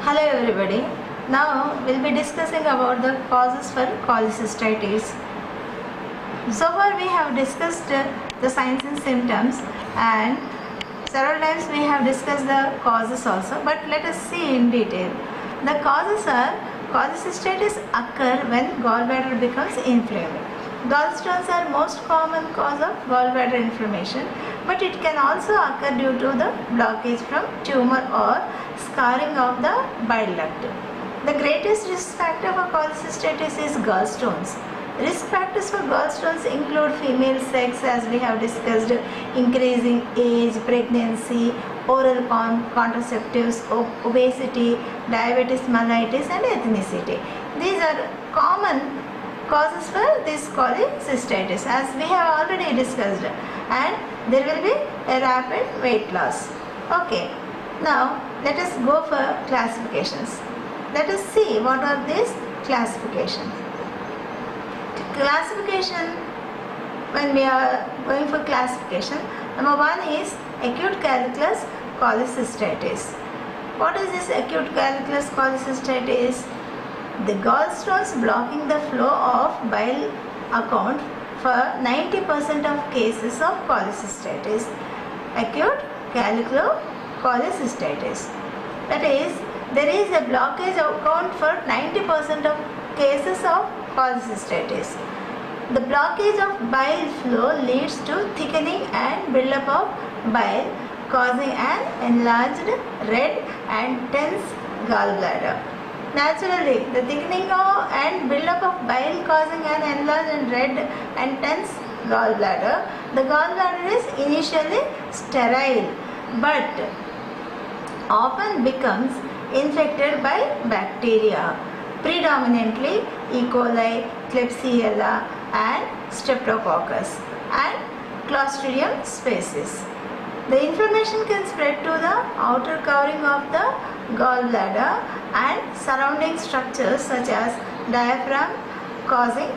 Hello everybody. Now we'll be discussing about the causes for cholecystitis. So far we have discussed the signs and symptoms, and several times we have discussed the causes also, but let us see in detail. The causes are cholecystitis occur when gallbladder becomes inflamed. Gallstones are most common cause of gallbladder inflammation, but it can also occur due to the blockage from tumor or scarring of the bile duct. The greatest risk factor for cholecystitis is gallstones. Risk factors for gallstones include female sex, as we have discussed, increasing age, pregnancy, oral contraceptives, obesity, diabetes mellitus, and ethnicity. These are common causes for this cholecystitis, as we have already discussed, and there will be a rapid weight loss. Okay, now let us go for classifications. Let us see what are these classifications. Classification, when we are going for classification, number one is acute calculus cholecystitis. What is this acute calculus cholecystitis? The gallstones blocking the flow of bile account for 90% of cases of cholecystitis. Acute calculocholecystitis. That is, there is a blockage account for 90% of cases of cholecystitis. The blockage of bile flow leads to thickening and buildup of bile, causing an enlarged, red and tense gallbladder. Naturally, the thickening and buildup of bile causing an enlarged and red and tense gallbladder. The gallbladder is initially sterile, but often becomes infected by bacteria, predominantly E. coli, Klebsiella and Streptococcus and Clostridium species. The inflammation can spread to the outer covering of the gallbladder and surrounding structures such as diaphragm, causing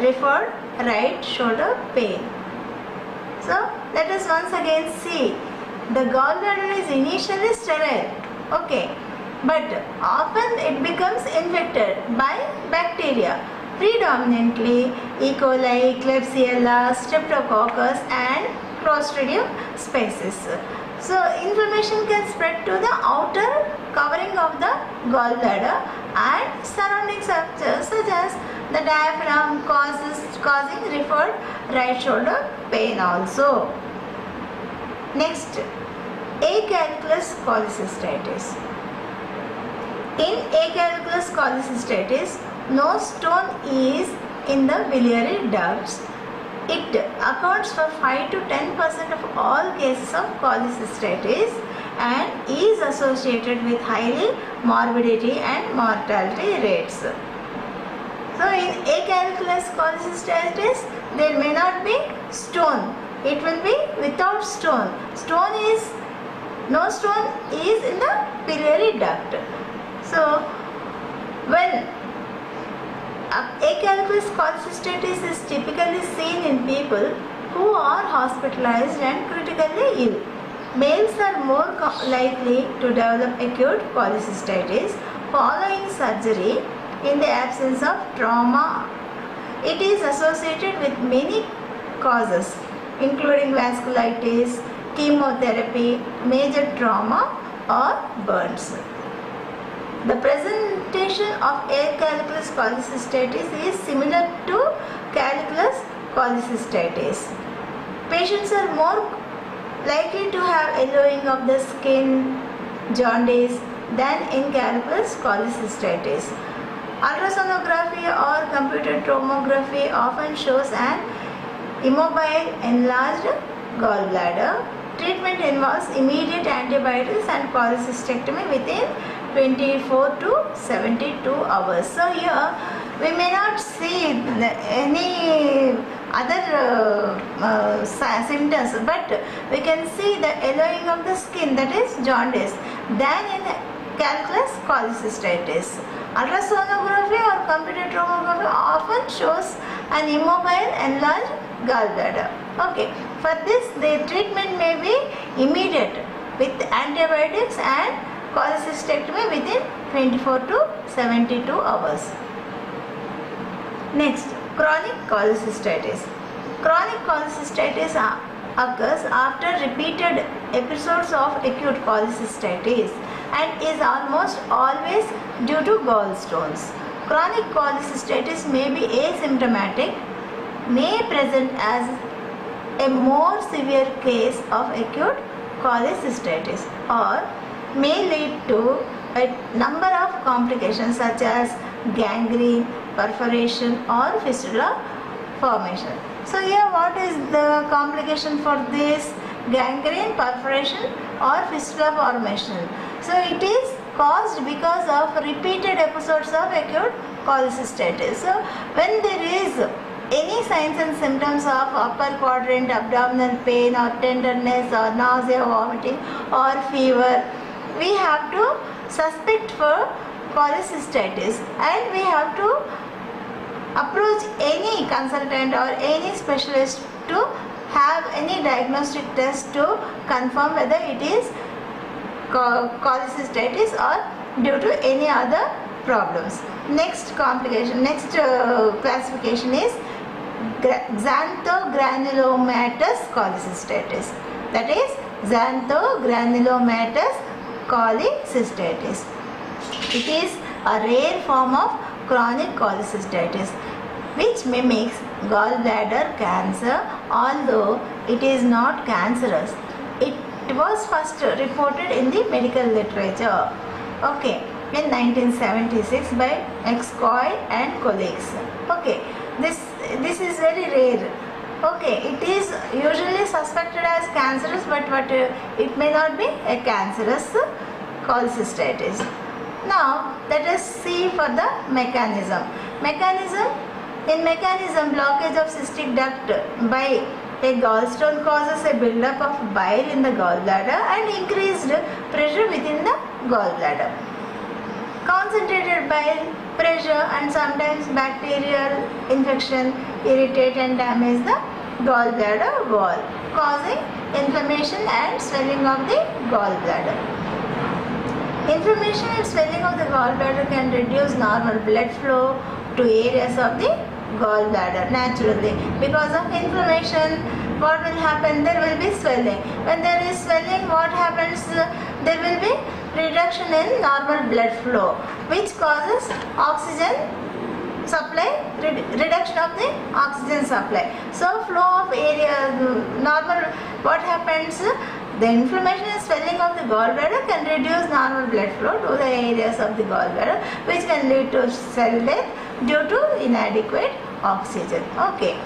referred right shoulder pain. So let us once again see. The gallbladder is initially sterile, okay, but often it becomes infected by bacteria, predominantly E. coli, Klebsiella, Streptococcus and Clostridium species. So inflammation can spread to the outer covering of the gallbladder and surrounding structures such as the diaphragm, causing referred right shoulder pain also. Next, acalculous cholecystitis. In acalculous cholecystitis, no stone is in the biliary ducts. It accounts for 5 to 10% of all cases of cholecystitis and is associated with high morbidity and mortality rates. So in acalculous cholecystitis, there may not be stone. It will be without stone. No stone is in the biliary duct. So when acalculous cholecystitis is typically seen in people who are hospitalized and critically ill. Males are more likely to develop acute cholecystitis following surgery in the absence of trauma. It is associated with many causes, including vasculitis, chemotherapy, major trauma or burns. The presentation of acalculous cholecystitis is similar to calculous cholecystitis. Patients are more likely to have yellowing of the skin, jaundice than in calculous cholecystitis. Ultrasonography or computed tomography often shows an immobile, enlarged gallbladder. Treatment involves immediate antibiotics and cholecystectomy within 24 to 72 hours. So here we may not see any other symptoms, but we can see the yellowing of the skin, that is jaundice, than in calculus cholecystitis. Ultrasonography or computed tomography often shows an immobile, enlarged gallbladder. Okay, for this the treatment may be immediate with antibiotics and cholecystectomy cholecystectomy within 24 to 72 hours. Next, chronic cholecystitis. Chronic cholecystitis occurs after repeated episodes of acute cholecystitis and is almost always due to gallstones. Chronic cholecystitis may be asymptomatic, may present as a more severe case of acute cholecystitis, or may lead to a number of complications such as gangrene, perforation or fistula formation. So here what is the complication for this? Gangrene, perforation or fistula formation. So it is caused because of repeated episodes of acute cholecystitis. So when there is any signs and symptoms of upper quadrant abdominal pain or tenderness or nausea, vomiting or fever, we have to suspect for cholecystitis and we have to approach any consultant or any specialist to have any diagnostic test to confirm whether it is cholecystitis or due to any other problems. Next complication, next classification is xanthogranulomatous cholecystitis. That is xanthogranulomatous cholecystitis. It is a rare form of chronic cholecystitis which mimics gallbladder cancer, although it is not cancerous. It was first reported in the medical literature, okay, in 1976 by Excoy and colleagues. Okay, this is very rare. Okay, it is usually suspected as cancerous, but it may not be a cancerous cholecystitis. Now let us see for the mechanism. In mechanism, blockage of cystic duct by a gallstone causes a buildup of bile in the gallbladder and increased pressure within the gallbladder. Concentrated bile, pressure and sometimes bacterial infection irritate and damage the gallbladder wall, causing inflammation and swelling of the gallbladder. Inflammation and swelling of the gallbladder can reduce normal blood flow to areas of the gallbladder naturally. Because of inflammation, what will happen? There will be swelling. When there is swelling, what happens? There will be reduction in normal blood flow, which causes oxygen supply, reduction of the oxygen supply. So flow of area, normal, what happens? The inflammation and swelling of the gallbladder can reduce normal blood flow to the areas of the gallbladder, which can lead to cell death due to inadequate oxygen. Okay.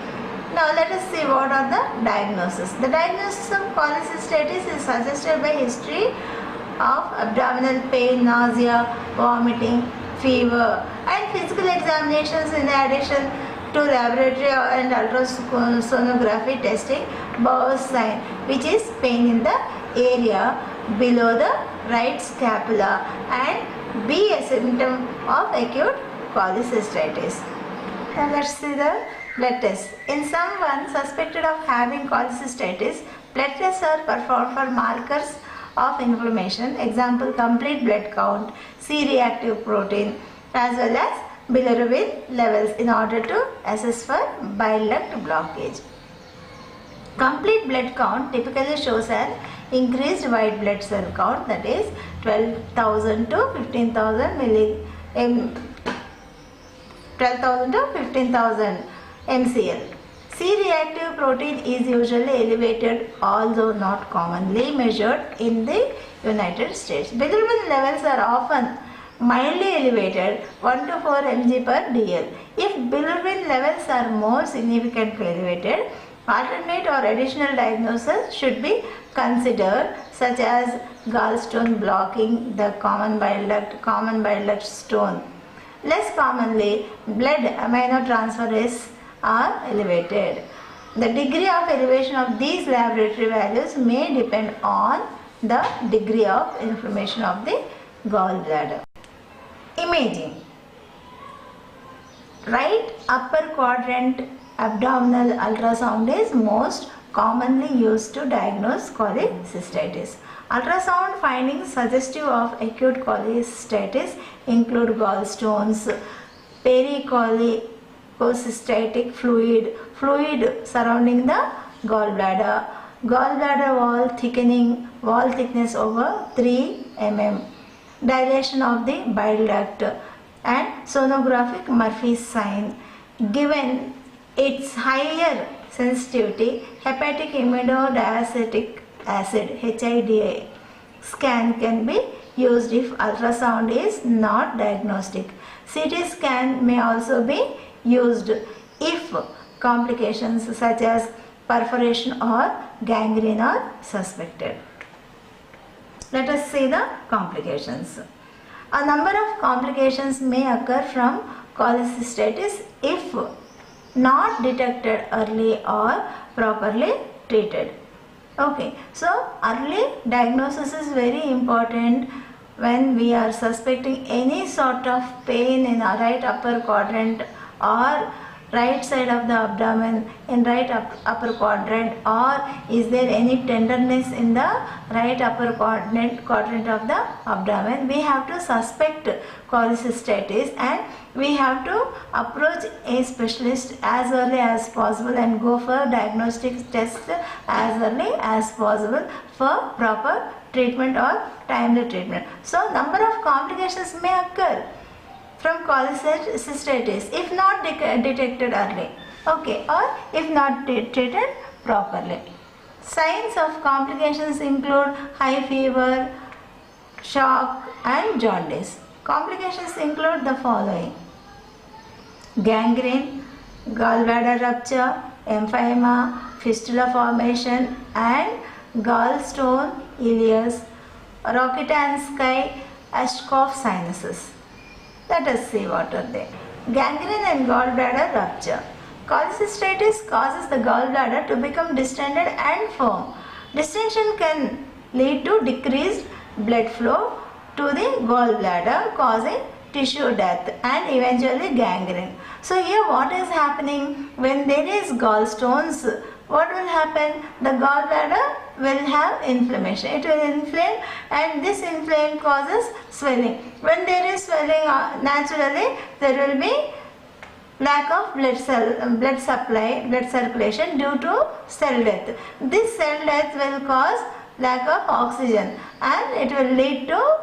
Now let us see what are the diagnosis. The diagnosis of cholecystitis is suggested by history of abdominal pain, nausea, vomiting, fever, and physical examinations in addition to laboratory and ultrasonography testing Bowers sign, which is pain in the area below the right scapula and be a symptom of acute cholecystitis. Now let's see the blood test. In someone suspected of having cholecystitis, blood tests are performed for markers of inflammation, example complete blood count, C-reactive protein, as well as bilirubin levels in order to assess for bile duct blockage. Complete blood count typically shows an increased white blood cell count, that is 12,000 to 15,000 mcl. C-reactive protein is usually elevated, although not commonly measured in the United States. Bilirubin levels are often mildly elevated, 1 to 4 mg per dl. If bilirubin levels are more significantly elevated, alternate or additional diagnosis should be considered, such as gallstone blocking the common bile duct stone. Less commonly, blood aminotransferase are elevated. The degree of elevation of these laboratory values may depend on the degree of inflammation of the gallbladder. Imaging. Right upper quadrant abdominal ultrasound is most commonly used to diagnose cholecystitis. Ultrasound findings suggestive of acute cholecystitis include gallstones, pericholecystatic fluid surrounding the gallbladder, gallbladder wall thickness over 3 mm, dilation of the bile duct, and sonographic Murphy's sign. Given its higher sensitivity, hepatic immunodiacetic acid (HIDA) scan can be used if ultrasound is not diagnostic. CT scan may also be used if complications such as perforation or gangrene are suspected. Let us see the complications. A number of complications may occur from cholecystitis if not detected early or properly treated. Okay, so early diagnosis is very important when we are suspecting any sort of pain in our right upper quadrant or right side of the abdomen, in right upper quadrant, or is there any tenderness in the right upper quadrant of the abdomen. We have to suspect cholecystitis and we have to approach a specialist as early as possible and go for diagnostic test as early as possible for proper treatment or timely treatment. So number of complications may occur from cholecystitis if not detected early, okay, or if not treated properly. Signs of complications include high fever, shock and jaundice. Complications include the following: gangrene, gallbladder rupture, empyema, fistula formation and gallstone ileus, Rokitansky, Ashkoff sinuses. Let us see what are they. Gangrene and gallbladder rupture. Cholecystitis causes the gallbladder to become distended and firm. Distension can lead to decreased blood flow to the gallbladder, causing tissue death and eventually gangrene. So here what is happening when there is gallstones? What will happen? The gallbladder will have inflammation. It will inflame and this inflame causes swelling. When there is swelling, naturally there will be lack of blood circulation due to cell death. This cell death will cause lack of oxygen and it will lead to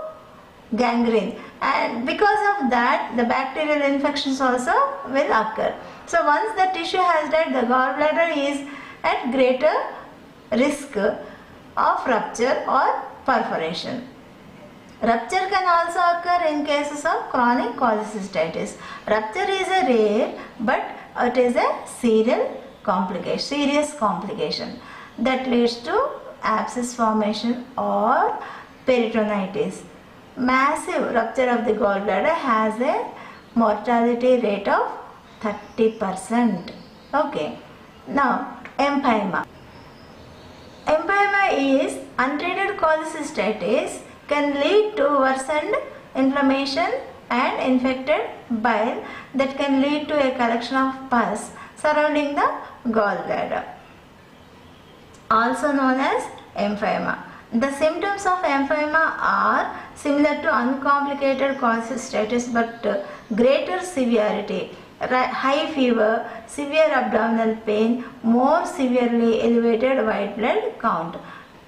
gangrene, and because of that the bacterial infections also will occur. So once the tissue has died, the gallbladder is at greater risk of rupture or perforation. Rupture can also occur in cases of chronic cholecystitis. Rupture is a rare but it is a serious complication that leads to abscess formation or peritonitis. Massive rupture of the gallbladder has a mortality rate of 30%. Okay. Now, empyema. Empyema is untreated cholecystitis, can lead to worsened inflammation and infected bile that can lead to a collection of pus surrounding the gallbladder, also known as empyema. The symptoms of empyema are similar to uncomplicated cholecystitis but greater severity. High fever, severe abdominal pain, more severely elevated white blood count.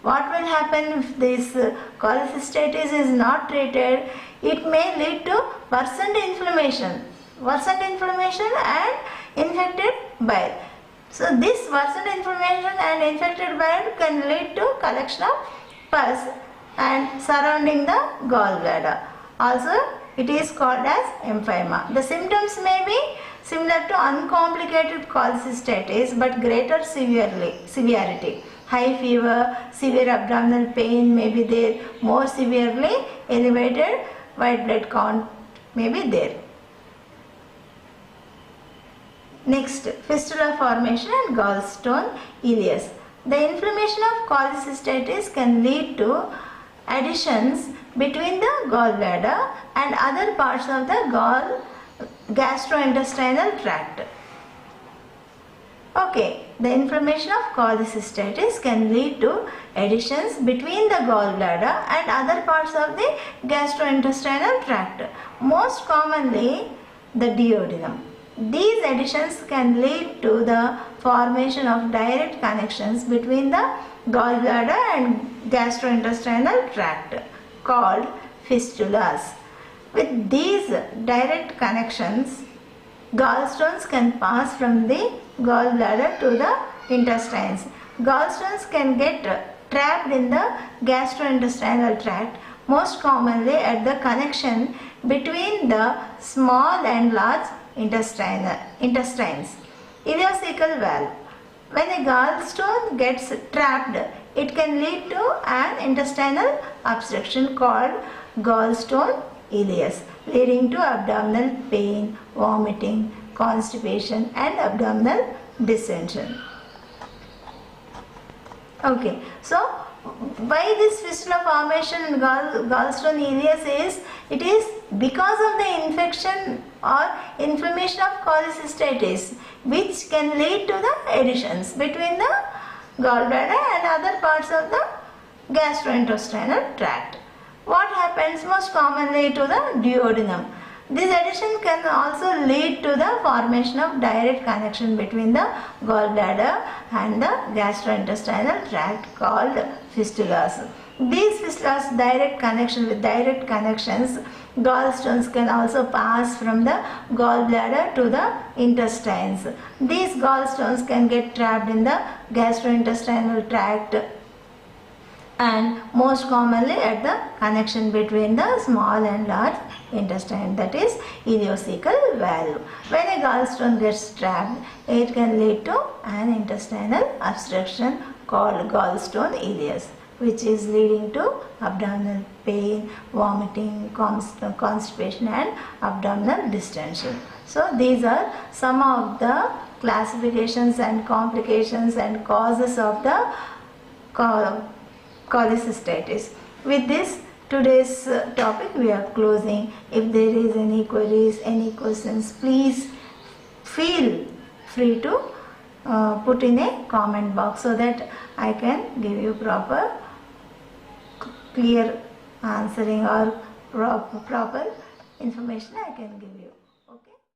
What will happen if this cholecystitis is not treated? It may lead to worsened inflammation and infected bile. So this worsened inflammation and infected bile can lead to collection of pus and surrounding the gallbladder. Also, it is called as empyema. The symptoms may be similar to uncomplicated cholecystitis but greater severity. High fever, severe abdominal pain may be there, more severely elevated white blood count may be there. Next, fistula formation and gallstone ileus. The inflammation of cholecystitis can lead to adhesions between the gallbladder and other parts of the gastrointestinal tract. Okay, the inflammation of cholecystitis can lead to adhesions between the gallbladder and other parts of the gastrointestinal tract, most commonly the duodenum. These adhesions can lead to the formation of direct connections between the gallbladder and gastrointestinal tract called fistulas. With these direct connections, gallstones can pass from the gallbladder to the intestines. Gallstones can get trapped in the gastrointestinal tract, most commonly at the connection between the small and large intestines. Ileocecal valve. When a gallstone gets trapped, it can lead to an intestinal obstruction called gallstone ileus, leading to abdominal pain, vomiting, constipation and abdominal distension. Okay, so why this fistula formation in gallstone ileus is, it is because of the infection or inflammation of cholecystitis, which can lead to the adhesions between the gallbladder and other parts of the gastrointestinal tract. What happens most commonly to the duodenum? This adhesion can also lead to the formation of direct connection between the gallbladder and the gastrointestinal tract called fistulas. These fistulas direct connections, gallstones can also pass from the gallbladder to the intestines. These gallstones can get trapped in the gastrointestinal tract and most commonly at the connection between the small and large intestine, that is ileocecal valve. When a gallstone gets trapped, it can lead to an intestinal obstruction called gallstone ileus, which is leading to abdominal pain, vomiting, constipation and abdominal distension. So these are some of the classifications and complications and causes of the cholecystitis. With this today's topic we are closing. If there is any queries, any questions, please feel free to put in a comment box so that I can give you proper clear answering or proper information I can give you.